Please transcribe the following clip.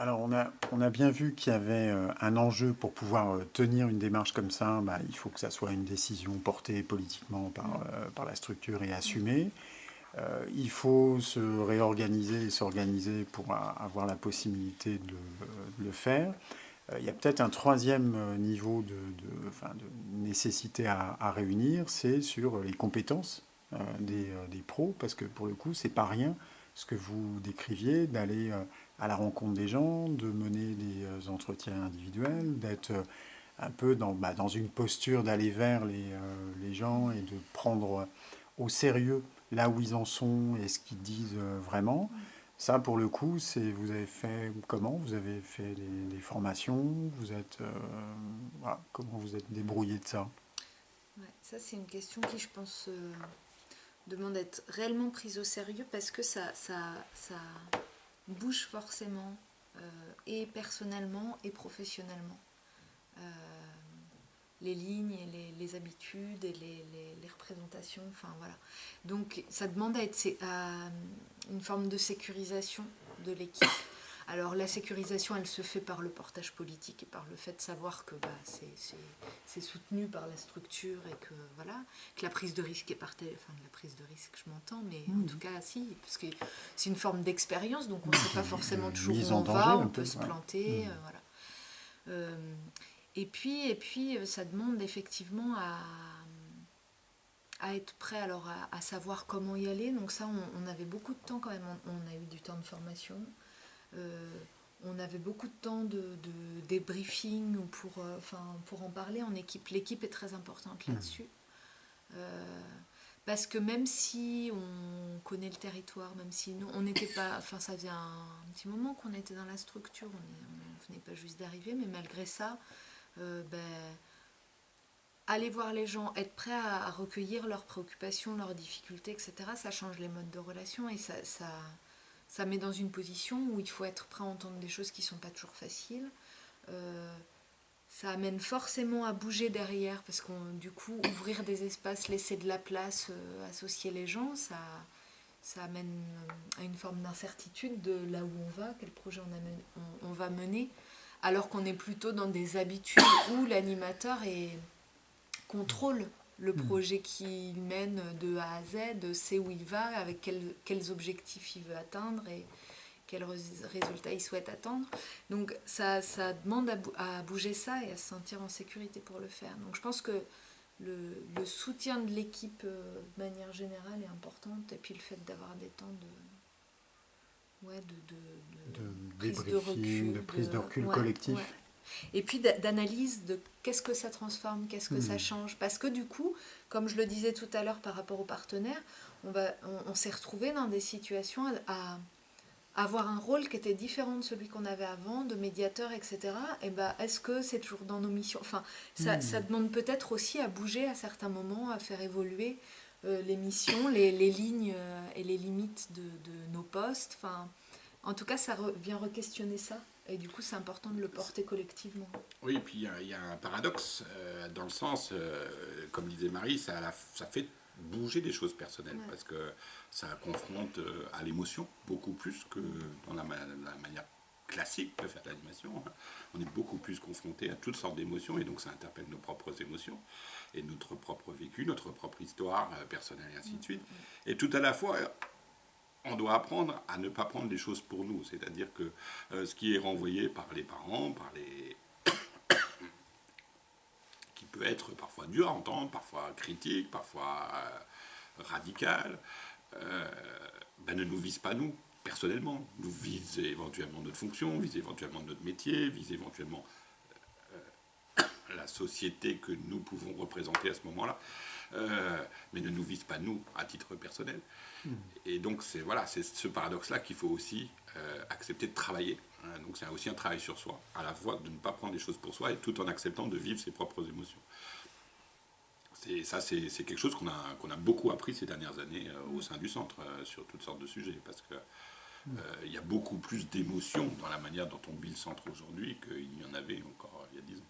Alors, on a bien vu qu'il y avait un enjeu pour pouvoir tenir une démarche comme ça. Bah, il faut que ça soit une décision portée politiquement par la structure et assumée. Il faut se réorganiser et s'organiser pour avoir la possibilité de le faire. Il y a peut-être un troisième niveau enfin, de nécessité à réunir, c'est sur les compétences des pros, parce que pour le coup, c'est pas rien ce que vous décriviez, d'aller à la rencontre des gens, de mener des entretiens individuels, d'être un peu dans une posture d'aller vers les gens et de prendre au sérieux là où ils en sont et ce qu'ils disent vraiment. Ça, pour le coup, vous avez fait comment? Vous avez fait des formations? Vous êtes voilà, comment vous êtes débrouillé de ça? Ouais, ça, c'est une question qui, je pense, demande d'être réellement prise au sérieux parce que ça bouge forcément, et personnellement et professionnellement. Euh, les lignes et les habitudes et les représentations, enfin voilà. Donc ça demande à une forme de sécurisation de l'équipe. Alors la sécurisation, elle se fait par le portage politique et par le fait de savoir que c'est soutenu par la structure et que voilà, que la prise de risque est partagée. Enfin, la prise de risque, je m'entends, mais en tout cas, si, parce que c'est une forme d'expérience, donc on ne sait pas forcément toujours où Mise on en va, danger on un peut peu. se Ouais. planter, voilà. Et puis, ça demande effectivement à être prêt alors à savoir comment y aller. Donc ça, on avait beaucoup de temps quand même. On a eu du temps de formation. Euh, on avait beaucoup de temps de débriefing pour en parler en équipe. L'équipe est très importante là-dessus. Euh, Parce que même si on connaît le territoire, même si nous, on n'était pas... Enfin, ça faisait un petit moment qu'on était dans la structure, on venait pas juste d'arriver, mais malgré ça, ben, aller voir les gens, être prêt à recueillir leurs préoccupations, leurs difficultés, etc., ça change les modes de relation et ça met dans une position où il faut être prêt à entendre des choses qui ne sont pas toujours faciles. Euh, Ça amène forcément à bouger derrière, parce qu'on du coup, ouvrir des espaces, laisser de la place, associer les gens, ça amène à une forme d'incertitude de là où on va, quel projet on va mener, alors qu'on est plutôt dans des habitudes où l'animateur contrôle le projet qu'il mène de A à Z, sait où il va, avec quels objectifs il veut atteindre et quels résultats il souhaite attendre. Donc ça demande à bouger ça et à se sentir en sécurité pour le faire. Donc je pense que le soutien de l'équipe de manière générale est important, et puis le fait d'avoir des temps De de prise de débriefing, de recul, prise de recul ouais, ouais. collectif. Et puis d'analyse de qu'est-ce que ça transforme, qu'est-ce que ça change. Parce que du coup, comme je le disais tout à l'heure par rapport aux partenaires, on s'est retrouvé dans des situations à avoir un rôle qui était différent de celui qu'on avait avant, de médiateur, etc. Et ben, est-ce que c'est toujours dans nos missions? Enfin, ça demande peut-être aussi à bouger à certains moments, à faire évoluer les missions, les lignes et les limites de nos postes. Enfin, en tout cas, vient re-questionner ça. Et du coup, c'est important de le porter collectivement. Oui, et puis il y a un paradoxe, dans le sens, comme disait Marie, ça fait bouger des choses personnelles, Ouais. parce que ça confronte à l'émotion, beaucoup plus que dans la manière classique de faire de l'animation. Hein. On est beaucoup plus confronté à toutes sortes d'émotions, et donc ça interpelle nos propres émotions, et notre propre vécu, notre propre histoire personnelle, et ainsi de suite. Et tout à la fois, on doit apprendre à ne pas prendre les choses pour nous, c'est-à-dire que ce qui est renvoyé par les parents, qui peut être parfois dur à entendre, parfois critique, parfois radical, euh, ne nous vise pas nous, personnellement. Nous vise éventuellement notre fonction, vise éventuellement notre métier, vise éventuellement la société que nous pouvons représenter à ce moment-là, mais ne nous vise pas nous à titre personnel. Et donc c'est voilà, c'est ce paradoxe-là qu'il faut aussi accepter de travailler. Hein. Donc c'est aussi un travail sur soi, à la fois de ne pas prendre les choses pour soi et tout en acceptant de vivre ses propres émotions. C'est quelque chose qu'on a beaucoup appris ces dernières années au sein du centre, sur toutes sortes de sujets, parce que il y a beaucoup plus d'émotions dans la manière dont on vit le centre aujourd'hui qu'il y en avait encore il y a 10 ans.